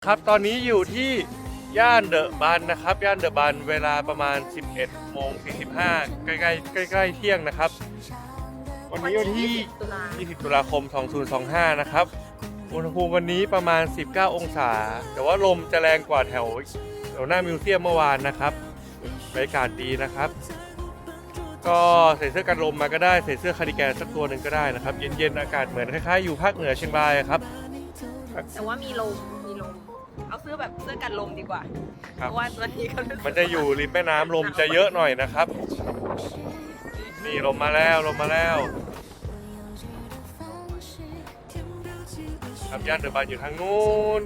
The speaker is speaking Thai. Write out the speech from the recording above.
ครับตอนนี้อยู่ที่ย่านเดอะบันนะครับย่านเดอะบันเวลาประมาณ 11:45ใกล้ๆใกล้ๆเที่ยงนะครับวันนี้วันที่20 ตุลาคม 2025นะครับอุณหภูมิวันนี้ประมาณ 19 องศาแต่ว่าลมจะแรงกว่าแถวหน้ามิวเซียมเมื่อวานนะครับบรรยากาศดีนะครับก็ใส่เสื้อกันลมมาก็ได้ใส่เสื้อคาร์ดิแกนสักตัวหนึ่งก็ได้นะครับเย็นๆอากาศเหมือนคล้ายๆอยู่ภาคเหนือเชียงรายครับแต่ว่ามีลมเอาเสื้อแบบเสื้อกันลมดีกว่าเพราะว่าตอนนี้เขามันจะอยู่ริมแม่น้ำลมจะเยอะหน่อยนะครับนี่ลมมาแล้วครับย่านเดอะบันอยู่ทางนู้น